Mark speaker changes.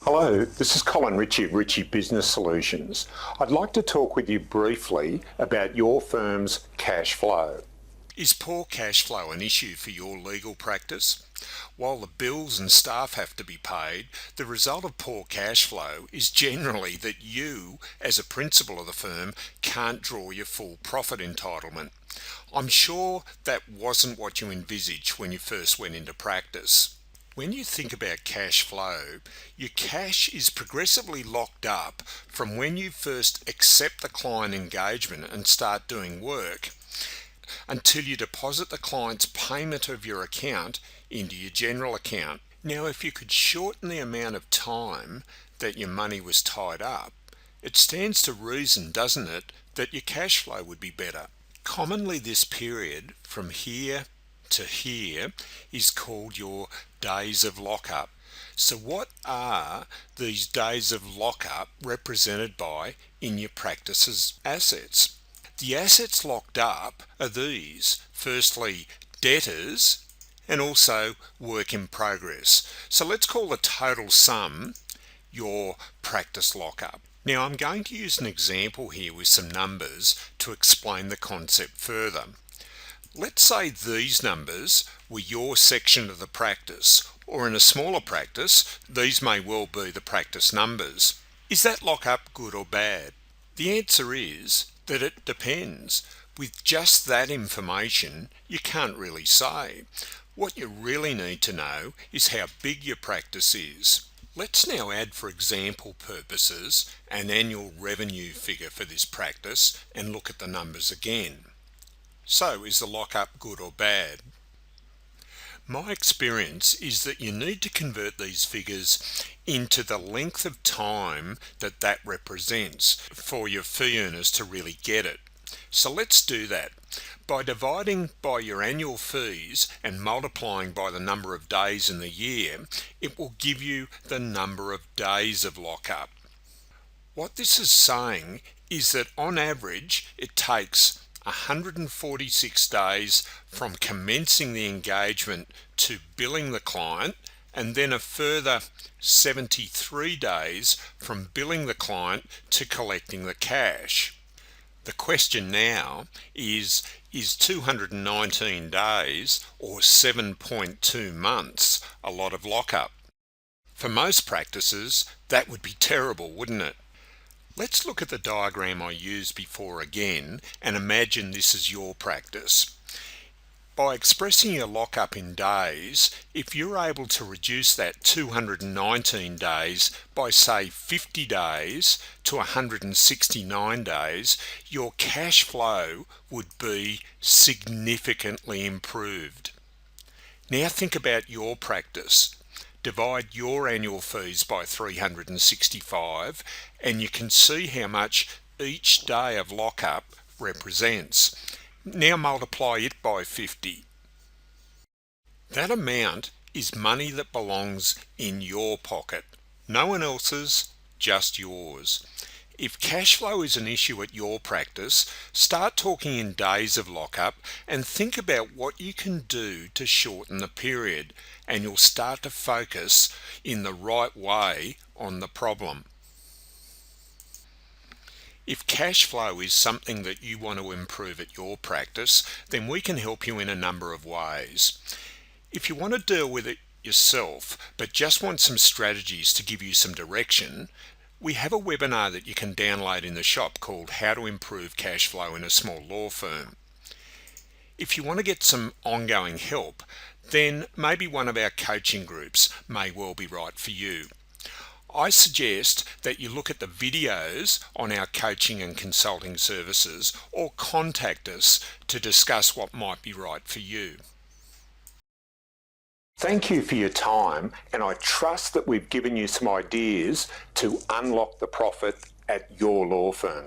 Speaker 1: Hello, this is Ritchie of Ritchie Business Solutions. I'd like to talk with you briefly about your firm's cash flow.
Speaker 2: Is poor cash flow an issue for your legal practice? While the bills and staff have to be paid, the result of poor cash flow is generally that you, as a principal of the firm, can't draw your full profit entitlement. I'm sure that wasn't what you envisaged when you first went into practice. When you think about cash flow, your cash is progressively locked up from when you first accept the client engagement and start doing work until you deposit the client's payment of your account into your general account. Now, if you could shorten the amount of time that your money was tied up, it stands to reason, doesn't it, that your cash flow would be better. Commonly, this period from here to here is called your days of lockup. So what are these days of lockup represented by in your practice's assets? The assets locked up are these: firstly, debtors, and also work in progress. So let's call the total sum your practice lockup. Now I'm going to use an example here with some numbers to explain the concept further. Let's say these numbers were your section of the practice, or in a smaller practice, these may well be the practice numbers. Is that lockup good or bad? The answer is that it depends. With just that information, you can't really say. What you really need to know is how big your practice is. Let's now add, for example purposes, an annual revenue figure for this practice and look at the numbers again. So, is the lockup good or bad? My experience is that you need to convert these figures into the length of time that represents for your fee earners to really get it. So let's do that. By dividing by your annual fees and multiplying by the number of days in the year, it will give you the number of days of lockup. What this is saying is that on average it takes 146 days from commencing the engagement to billing the client, and then a further 73 days from billing the client to collecting the cash. The question now is 219 days or 7.2 months a lot of lockup? For most practices, that would be terrible, wouldn't it? Let's look at the diagram I used before again and imagine this is your practice. By expressing your lockup in days, if you're able to reduce that 219 days by say 50 days to 169 days, your cash flow would be significantly improved. Now think about your practice. Divide your annual fees by 365 and you can see how much each day of lockup represents. Now multiply it by 50. That amount is money that belongs in your pocket. No one else's, just yours. If cash flow is an issue at your practice, start talking in days of lockup and think about what you can do to shorten the period, and you'll start to focus in the right way on the problem. If cash flow is something that you want to improve at your practice, then we can help you in a number of ways. If you want to deal with it yourself, but just want some strategies to give you some direction, we have a webinar that you can download in the shop called How to Improve Cash Flow in a Small Law Firm. If you want to get some ongoing help, then maybe one of our coaching groups may well be right for you. I suggest that you look at the videos on our coaching and consulting services or contact us to discuss what might be right for you.
Speaker 1: Thank you for your time, and I trust that we've given you some ideas to unlock the profit at your law firm.